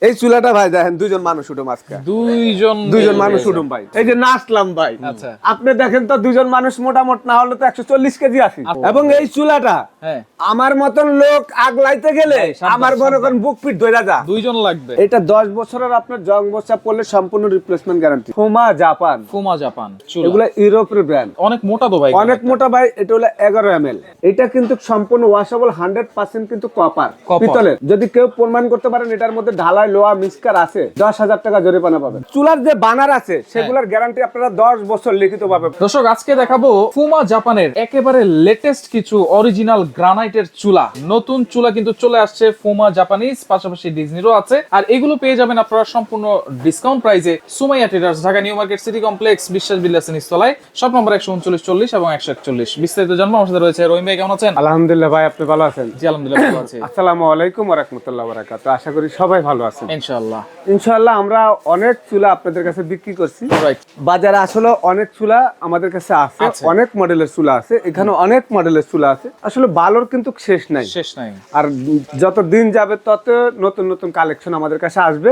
এই চুলাটা ভাই দেখেন দুইজন মানুষ উঠুম আজকে দুইজন মানুষ উঠুম ভাই। এই যে নাচলাম ভাই, আচ্ছা আপনি দেখেন তো দুইজন মানুষ মোটামুটি না হলে তো 140 কেজি আছে। এবং এই চুলাটা আমার মতন লোক আগলাইতে গেলে আমার মনে করেন বুক পিট ধরে যা দুইজন লাগবে। এটা 10 বছরের আপনার জং বসা পড়লে সম্পূর্ণ রিপ্লেসমেন্ট গ্যারান্টি। ফুমা জাপান এগুলা ইউরোপের ব্র্যান্ড, অনেক মোটা তো ভাই, অনেক মোটা ভাই। এটা হলো 11 ml। এটা কিন্তু সম্পূর্ণ ওয়াশেবল 100% কিন্তু কপার পিতলের। যদি কেউ প্রমাণ করতে পারেন এটার মধ্যে ঢালাই লোহা মিক্সচার আছে, 10,000 টাকা জরিমানা পাবেন। চুলার যে বানার আছে সেগুলোর গ্যারান্টি আপনারা 10 বছর লিখিত পাবেন। দর্শক আজকে দেখাবো ফুমা জাপানের একেবারে লেটেস্ট কিছু অরিজিনাল গ্রানাইটের চুলা। নতুন চুলা কিন্তু চলে আসছে ফুমা জাপানিজ, পাশাপাশি ডিজনিরও আছে। আর এগুলো পেয়ে যাবেন আপনারা সম্পূর্ণ ডিসকাউন্ট প্রাইসে Sumaiya traders, Dhaka new market city complex, বিশ্বাস বিল্লাস নিচতলায়, শপ নম্বর 13940 এবং 141। বিস্তারিত জানবো আমার সাথে রয়েছে রহিম ভাই। কেমন আছেন? আলহামদুলিল্লাহ ভাই, আপনি ভালো আছেন? জি আলহামদুলিল্লাহ ভালো আছি। আসসালামু আলাইকুম ওয়া রাহমাতুল্লাহি ওয়া বারাকাতুহু। আশা করি সবাই ভালো আছেন ইনশাআল্লাহ। ইনশাআল্লাহ আমরা অনেক চুলা আপনাদের কাছে বিক্রি করছি। রাইট। বাজারে আসলে অনেক চুলা আমাদের কাছে আছে, অনেক মডেলের চুলা আছে, এখানে অনেক মডেলের চুলা আছে। আসলে ভালোর কিন্তু শেষ নাই। আর যত দিন যাবে তত নতুন নতুন কালেকশন আমাদের কাছে আসবে।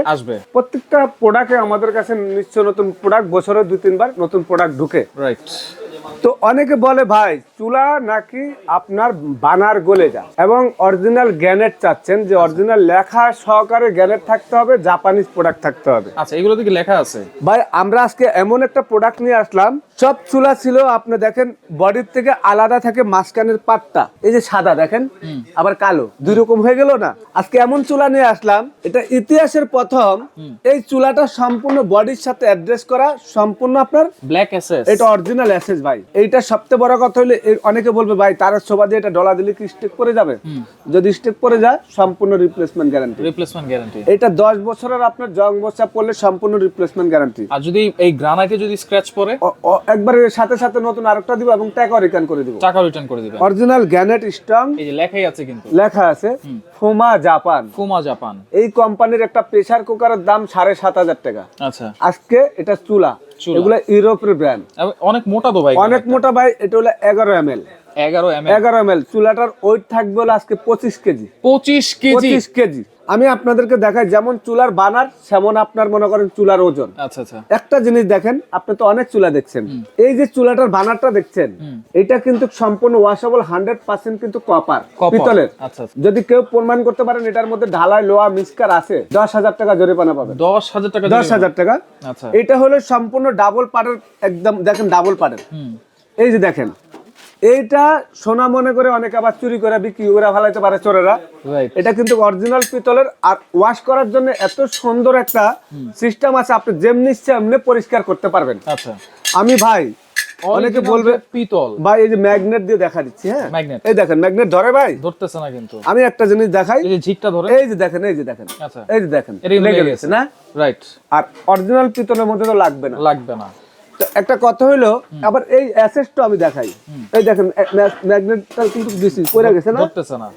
প্রত্যেকটা প্রোডাক্টে আমাদের কাছে নিশ্চয় নতুন প্রোডাক্ট, বছরে 2-3 বার নতুন প্রোডাক্ট ঢুকে। রাইট। তো অনেকে বলে ভাই চুলা নাকি আপনার বানার গলে যায়, এবং অরিজিনাল গ্যানেট চাচ্ছেন যে অরিজিনাল লেখা সহকারে গ্যানেট থাকতে হবে, জাপানিজ প্রোডাক্ট থাকতে হবে। আচ্ছা, এগুলোতে কি লেখা আছে? ভাই আমরা আজকে এমন একটা প্রোডাক্ট নিয়ে আসলাম, সব চুলা ছিল আপনি দেখেন বডির থেকে আলাদা থাকে মাঝখানের পাটটা, এই যে সাদা দেখেন আবার কালো, দুই রকম হয়ে গেল না। আজকে এমন চুলা নিয়ে আসলাম, এটা ইতিহাসের প্রথম। এই চুলাটা সম্পূর্ণ বডির সাথে অ্যাড্রেস করা, সম্পূর্ণ আপনার ব্ল্যাক এসএস, এটা অরিজিনাল এসএস ভাই। এইটা সবচেয়ে বড় কথা হলো অনেকে বলবে ভাই তার সোভা দিয়ে এটা ডলা দিলে কি স্টেক করে যাবে? যদি স্টেক করে যায় সম্পূর্ণ রিপ্লেসমেন্ট গ্যারান্টি। এটা 10 বছরের আপনার জং বসা পড়লে সম্পূর্ণ রিপ্লেসমেন্ট গ্যারান্টি। আর যদি এই গ্রানাইটে যদি স্ক্র্যাচ পড়ে একবারে সাথে সাথে নতুন আরেকটা দিব এবং টাকা রিটার্ন করে দিব। অরিজিনাল গ্রানাইট স্ট্রং, এই যে লেখাই আছে, কিন্তু লেখা আছে ফুমা জাপান। এই কোম্পানির একটা প্রেসার কুকারের দাম 7,500 টাকা। আচ্ছা, আজকে এটা চুলা, এগুলা ইউরোপের ব্র্যান্ড, অনেক মোটা তো ভাই, অনেক মোটা ভাই। এটা হলো 11 ml। 11 ml চুলাটার ওয়েট থাকবে হলো আজকে 25 কেজি। আমি আপনাদেরকে দেখাই, যেমন চুলার বানার সেমন আপনার মনে করেন চুলার ওজন। আচ্ছা আচ্ছা। একটা জিনিস দেখেন, আপনি তো অনেক চুলা দেখছেন, এই যে চুলাটার বানারটা দেখছেন, এটা কিন্তু সম্পূর্ণ ওয়াশেবল 100% কিন্তু কপার পিতলের। যদি কেউ প্রমাণ করতে পারেন এটার মধ্যে ঢালাই লোহা মিক্সচার আছে, 10,000 টাকা জরিমানা পাবেন। 10,000 টাকা। আচ্ছা, এটা হলো সম্পূর্ণ ডাবল পার্টের, একদম দেখেন ডাবল পার্টের। এই যে দেখেন, এইটা সোনা মনে করে অনেকে আবার চুরি করে বিক্রি করে ফেলাইতে পারে চোরেরা। এটা কিন্তু অরিজিনাল পিতলের। আর ওয়াশ করার জন্য এত সুন্দর একটা সিস্টেম আছে, আপনি যেমনি ইচ্ছে এমনি পরিষ্কার করতে পারবেন। আচ্ছা, আমি ভাই অনেকে বলবে পিতল ভাই, এই যে ম্যাগনেট দিয়ে দেখা দিচ্ছি। হ্যাঁ, এই দেখেন ম্যাগনেট ধরে ভাই, ধরতেছে না কিন্তু। আমি একটা জিনিস দেখাই, এই যে ঝিকটা ধরে, এই যে দেখেন, এই যে দেখেন, আচ্ছা এই যে দেখেন লেগে গেছে না? রাইট। আর অরিজিনাল পিতলের মধ্যে তো লাগবে না। একটা কথা হইলো, আবার এই অ্যাসেসটা আমি দেখাই। এই দেখেন ম্যাগনেটটা কিন্তু বেশি পড়ে গেছে না? ধরতেছে না।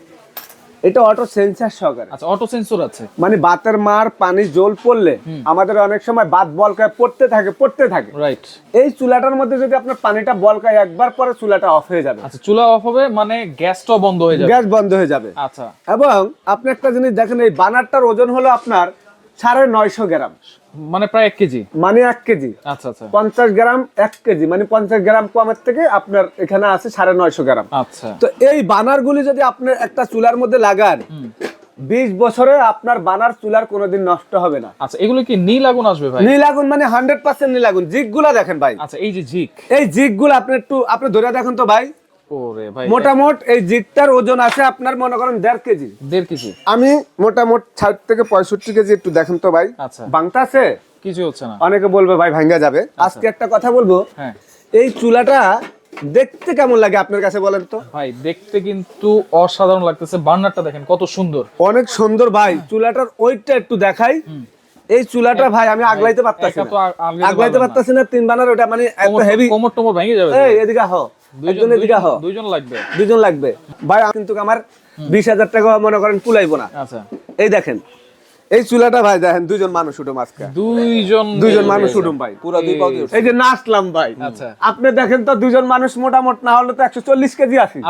এটা অটো সেন্সর সহকারে। আচ্ছা, অটো সেন্সর আছে, মানে বাতের মার পানি জল পড়লে আমাদের অনেক সময় বাত বলকায় পড়তে থাকে। রাইট। এই চুলাটার মধ্যে যদি আপনার পানিটা বলকায় একবার পরে চুলাটা অফ হয়ে যাবে। আচ্ছা, চুলা অফ হবে মানে গ্যাসটাও বন্ধ হয়ে যাবে, গ্যাস বন্ধ হয়ে যাবে। আচ্ছা। এবং আপনি একটা জিনিস দেখেন, এই বানারটার ওজন হলো আপনার 950 গ্রাম, মানে প্রায় 1 কেজি, মানে 1 কেজি। আচ্ছা আচ্ছা। 50 গ্রাম 1 কেজি, মানে 50 গ্রাম কমের থেকে আপনার এখানে আছে 950 গ্রাম। আচ্ছা। তো এই বানারগুলি যদি আপনি একটা চুলার মধ্যে লাগান, 20 বছরে আপনার বানার চুলার কোনোদিন নষ্ট হবে না। আচ্ছা, এগুলো কি নীল আগুন আসবে ভাই? নীল আগুন মানে 100% নীল আগুন। জিগগুলা দেখেন ভাই। আচ্ছা, এই যে জিগ, এই জিগগুলা আপনি ধরে দেখেন তো ভাই। ওরে ভাই, মোটামুট এই জিগটার ওজন আছে আপনার মনে করেন 1.5 কেজি। 1.5 কেজি। আমি মোটামুট 60 থেকে 65 কেজি। একটু দেখেন তো ভাই। আচ্ছা, বাংটা আছে, কিছু হচ্ছে না। অনেকে বলবে ভাই ভাঙ্গা যাবে। আজকে একটা কথা বলবো, হ্যাঁ, এই চুলাটা দেখতে কেমন লাগে আপনার কাছে বলেন তো? ভাই দেখতে কিন্তু অসাধারণ লাগতেছে। বার্নারটা দেখেন কত সুন্দর, অনেক সুন্দর ভাই। চুলাটার ওয়েটটা একটু দেখাই। এই চুলাটা ভাই আমি আগলাইতে পারতাছি না। 3 বানার ওটা মানে এত হেভি, কোমর টোমর ভেঙে যাবে। এই এদিকে আহ, দুইজন লাগবে ভাই। কিন্তু আমার 20,000 টাকা মনে করেন কুলাইবো না। আচ্ছা, এই দেখেন এই চুলাটা ভাই দেখেন, দুইজন মানুষ উঠুম আজকে, দুইজন মানুষ উঠুম ভাই, পুরো 2 পাও দিয়ে। এই যে নাচলাম ভাই। আচ্ছা, আপনি দেখেন তো দুইজন মানুষ মোটামুটি না হলে তো 140 কেজি আছেন।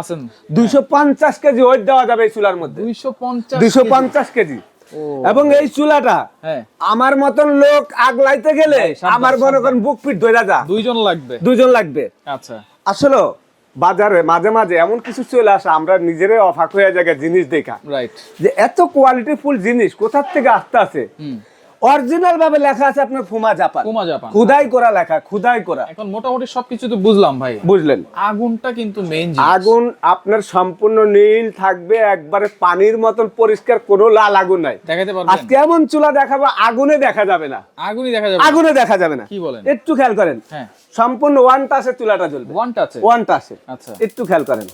250 কেজি ওয়েট দেওয়া যাবে এই চুলার মধ্যে। 250 কেজি। এবং এই চুলাটা হ্যাঁ আমার মতন লোক আগলাইতে গেলে সাবধান, আমার মনে করেন বুক পিট ধরে যা, দুইজন লাগবে। আচ্ছা আসলে বাজারে মাঝে মাঝে এমন কিছু চলে আসে আমরা নিজেরাই অবাক হয়ে যায় জিনিস দেখা, রাইট যে এত কোয়ালিটিফুল জিনিস কোথা থেকে আসতে আছে। অরিজিনাল ভাবে লেখা আছে আপনার ফুমা জাপান, খুদাই করা লেখা, খুদাই করা। এখন মোটামুটি সবকিছু তো বুঝলাম ভাই, বুঝলেন। আগুনটা কিন্তু মেইন আগুন আপনার সম্পূর্ণ নীল থাকবে, একবারে পানির মতন পরিষ্কার, কোনো লাল আগুন নাই। দেখাতে পারবেন? আজকে এমন চুলা দেখাবো আগুনে দেখা যাবে না, আগুনই দেখা যাবে, আগুনে দেখা যাবে না। কি বলেন? একটু খেয়াল করেন, হ্যাঁ সম্পূর্ণ ওয়ান টাচে চুলাটা জ্বলবে, ওয়ান টাচে। আচ্ছা একটু খেয়াল করেন,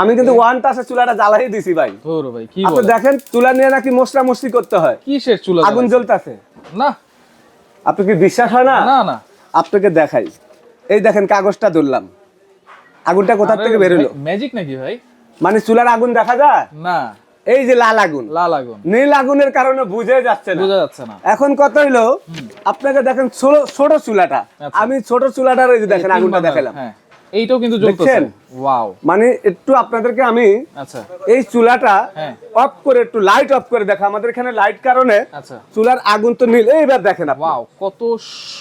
আমি কিন্তু ওয়ান টাচে চুলাটা জ্বালাই দিছি ভাই। ধরো ভাই, কি আপনি বলেন? দেখেন চুলা নিয়ে নাকি মশলা মশলি করতে হয়, কিসের চুলা? আগুন জ্বলতেছে না, আপনি কি বিশ্বাস হয় না? না না, আপনাকে দেখাই, এই দেখেন কাগজটা ধরলাম, আগুনটা কোথা থেকে বেরোলো? ম্যাজিক নাকি ভাই? মানে চুলার আগুন দেখা যায় না, এই যে লাল আগুন, লাল আগুন, নীল আগুনের কারণে বুঝে যাচ্ছে না, বোঝা যাচ্ছে না। এখন কত হইলো আপনাকে দেখেন ছোট চুলাটা, আমি ছোট চুলাটার এই যে দেখেন আগুনটা দেখালাম, হ্যাঁ এইটাও কিন্তু জ্বলতেছে। ওয়াও, মানে একটু আপনাদেরকে আমি আচ্ছা এই চুলাটা হ্যাঁ অফ করে একটু লাইট অফ করে দেখা, আমাদের এখানে লাইট কারণে আচ্ছা চুলার আগুন তো নীল, এইবার দেখেন আপনি। ওয়াও, কত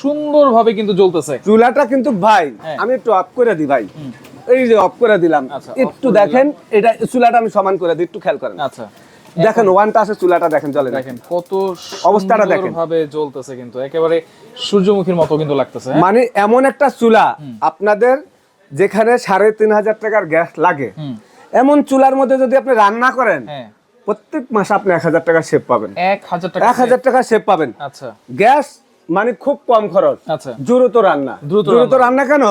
সুন্দরভাবে কিন্তু জ্বলতেছে চুলাটা কিন্তু ভাই হ্যাঁ। আমি একটু অফ করে দিই ভাই, এই যে অফ করে দিলাম, আচ্ছা, একটু দেখেন এটা চুলাটা আমি সমান করে দিই, একটু খেয়াল করেন। আচ্ছা দেখেন ওয়ান টাচে চুলাটা দেখেন জ্বলে, দেখেন কত অবস্থাটা দেখেন, ভাবে জ্বলতেছে, কিন্তু একেবারে সূর্যমুখীর মতো কিন্তু লাগতেছে। মানে এমন একটা চুলা আপনাদের যেখানে 3,500 টাকার গ্যাস লাগে, এমন চুলার মধ্যে যদি আপনি রান্না করেন হ্যাঁ প্রত্যেক মাসে আপনি 1,000 টাকা সেভ পাবেন, 1000 টাকা 1,000 টাকা সেভ পাবেন। আচ্ছা গ্যাস মানে খুব কম খরচ, আচ্ছা দ্রুত রান্না, দ্রুত রান্না কেন?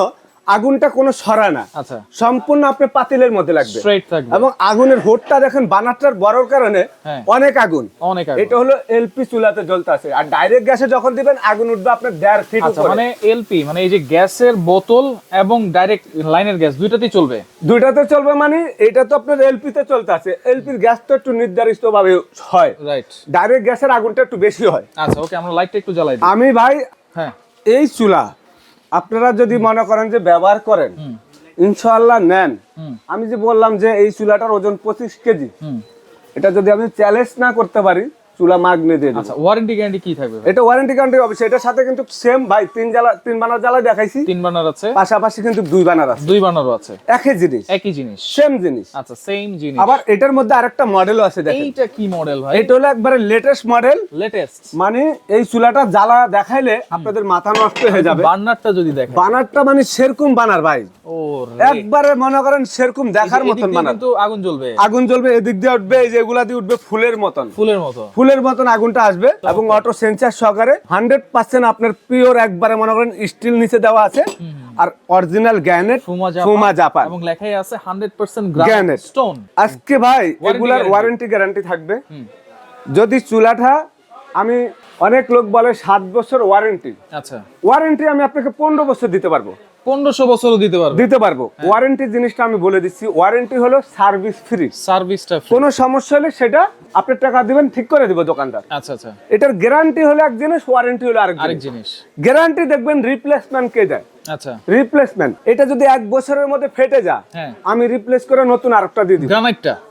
আগুনটা কোনো সরায় না, আচ্ছা সম্পূর্ণ আপনি পাতিলের মধ্যে লাগবে, স্ট্রেট থাকবে, এবং আগুনের হোটটা দেখেন বানারটার বড়র কারণে হ্যাঁ। অনেক আগুন, অনেক আগুন। এটা হলো এলপি চুলাতে জ্বলতে আছে, আর ডাইরেক্ট গ্যাসে যখন দিবেন আগুন উঠবে আপনার 1.5 ফিট আচ্ছা উপরে। মানে এলপি মানে এই যে গ্যাসের বোতল এবং ডাইরেক্ট লাইনের গ্যাস দুইটাতেই চলবে, দুইটাতে চলবে, মানে এটা তো আপনার এলপি তে চলতে আছে, এলপির গ্যাস তো একটু নির্ধারিত ভাবে হয়, রাইট। ডাইরেক্ট গ্যাসের আগুনটা একটু বেশি হয়। আচ্ছা ওকে, আমরা লাইটটা একটু জ্বালাই দিই। আমি ভাই হ্যাঁ এই চুলা আপনারা যদি মনে করেন যে ব্যবহার করেন, ইনশাআল্লাহ নেন, আমি যে বললাম যে এই চুলাটার ওজন 25 কেজি, এটা যদি আমি চ্যালেঞ্জ না করতে পারি চুলা মাগনে দিয়ে দেব। আচ্ছা ওয়ারেন্টি গ্যারান্টি কি থাকবে? এটা ওয়ারেন্টি গ্যারান্টি হবে, এটার সাথে কিন্তু সেম ভাই তিন বানার জ্বালা দেখাইছি, 3 বার্নার আছে, পাশাপাশি কিন্তু 2 বানার আছে, 2 বার্নারও আছে, একই জিনিস, একই জিনিস, সেম জিনিস। আচ্ছা সেম জিনিস। আবার এটার মধ্যে আরেকটা মডেলও আছে, দেখেন এইটা কি মডেল ভাই? এটা হলো একবারে লেটেস্ট মডেল, লেটেস্ট, মানে এই চুলাটা জ্বালা দেখাইলে আপনাদের মাথা নষ্ট হয়ে যাবে। বার্নারটা যদি দেখেন, বানারটা মানে সেরকম বানার ভাই, ও একবারে মনে করেন সেরকম দেখার মতন বানার, কিন্তু আগুন জ্বলবে, আগুন জ্বলবে, এদিক দিয়ে উঠবে, এই যে এগুলা দিয়ে উঠবে ফুলের মতন, ফুলের মতো আগুনটা আসবে, এবং অটো সেন্সার সহকারে 100% আপনার পিওর একবারে মনে করেন স্টিল নিচে দেওয়া আছে, আর অরিজিনাল গ্রানাইট ফুমা জাপান, এবং লেখাই আছে 100% গ্রানাইট গ্রানাইট স্টোন। আজকে ভাই এগুলার ওয়ারেন্টি গ্যারান্টি থাকবে। যদি চুলাটা আমি অনেক লোক বলে 7 বছর ওয়ারেন্টি, আচ্ছা ওয়ারেন্টি আমি আপনাকে 15 বছর দিতে পারবো, 1500 বছরও দিতে পারবো। ওয়ারেন্টি জিনিসটা আমি বলে দিচ্ছি, ওয়ারেন্টি হলো সার্ভিস ফ্রি, সার্ভিসটা ফ্রি, কোনো সমস্যা হলে সেটা আপনি টাকা দিবেন, ঠিক করে দিব দোকানদার। আচ্ছা আচ্ছা, এটার গ্যারান্টি হলো এক জিনিস, ওয়ারেন্টি হলো আরেক জিনিস। গ্যারান্টি দেখবেন রিপ্লেসমেন্ট কে দেয়, আচ্ছা রিপ্লেসমেন্ট, এটা যদি 1 বছরের মধ্যে ফেটে যায় হ্যাঁ আমি রিপ্লেস করে নতুন আরেকটা দিয়ে দিব,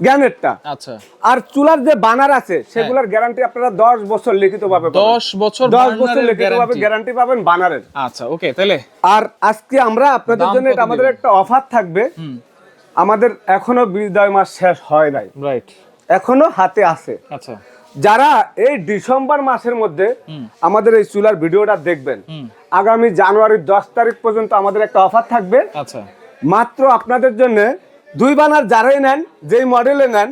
গ্রানাইটটা। আচ্ছা আর চুলার যে বানার আছে সেগুলোর গ্যারান্টি আপনারা 10 বছর লিখিত পাবে, 10 বছর লিখিত পাবে গ্যারান্টি পাবেন বানারের। আচ্ছা ওকে, তাহলে আর আজকে আমরা আপনাদের জন্য এটা আমাদের একটা অফার থাকবে, আমাদের এখনো বিদায় মাস শেষ হয় নাই, রাইট, এখনো হাতে আছে। আচ্ছা যারা এই ডিসেম্বর মাসের মধ্যে আমাদের এই চুলার ভিডিওটা দেখবেন, আগামী জানুয়ারির 10 তারিখ পর্যন্ত আমাদের একটা অফার থাকবে। আচ্ছা মাত্র আপনাদের জন্য 2 বানার যারাই নেন, যেই মডেলে নেন,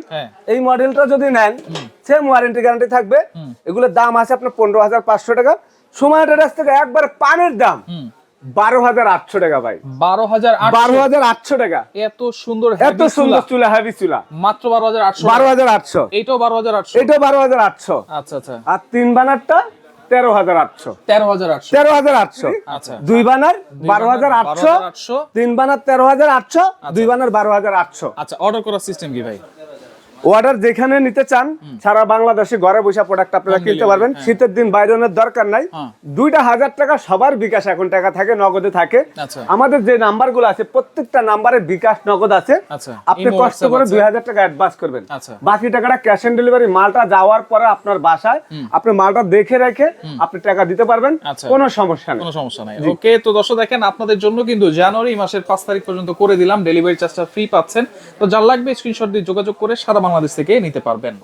এই মডেলটা যদি নেন সেম ওয়ারেন্টি গ্যারান্টি থাকবে। এগুলোর দাম আছে আপনার 15,500 টাকা, সময় ট্রেডার্স থেকে একবার পানের দাম 12,800 টাকা ভাই, 12,800 টাকা। এত সুন্দর চুলা, হেভি চুলা, মাত্র 12,800, 12,800, এটাও 12,800, এটাও 12,800। আচ্ছা আচ্ছা, আর 3 বানারটা 13,800, 13,800, আচ্ছা 2 বানার 12,800, 3 বানার 13,800, 2 বানার 12,800। আচ্ছা অর্ডার করার সিস্টেম কি ভাই? অর্ডার যেখানে নিতে চান সারা বাংলাদেশে ঘরে বসে প্রোডাক্ট আপনারা Home কিনতে delivery, পারবেন। হ্যাঁ। শীতের দিন বাইরের দরকার নাই। হ্যাঁ। 2,000 টাকা সবার বিকাশ এখন টাকা থাকে, নগদে থাকে। আচ্ছা। আমাদের যে নাম্বারগুলো আছে প্রত্যেকটা নাম্বারে বিকাশ নগদ আছে। আচ্ছা। আপনি ইমো, কষ্ট WhatsApp করে আছে। 2,000 টাকা অ্যাডভান্স করবেন, আচ্ছা। বাকি টাকাটা ক্যাশ অন ডেলিভারি। মালটা যাওয়ার পরে আপনার বাসায় আপনি মালটা দেখে রেখে আপনি টাকা দিতে পারবেন, আচ্ছা। কোনো সমস্যা নেই। কোনো সমস্যা নাই। ওকে, তো দর্শক দেখেন আপনাদের জন্য কিন্তু জানুয়ারি মাসের 5 তারিখ পর্যন্ত করে দিলাম, ডেলিভারি চার্জটা ফ্রি পাচ্ছেন। তো যার লাগবে স্ক্রিনশট দিয়ে যোগাযোগ করে সারা বাংলাদেশ থেকে নিতে পারবেন।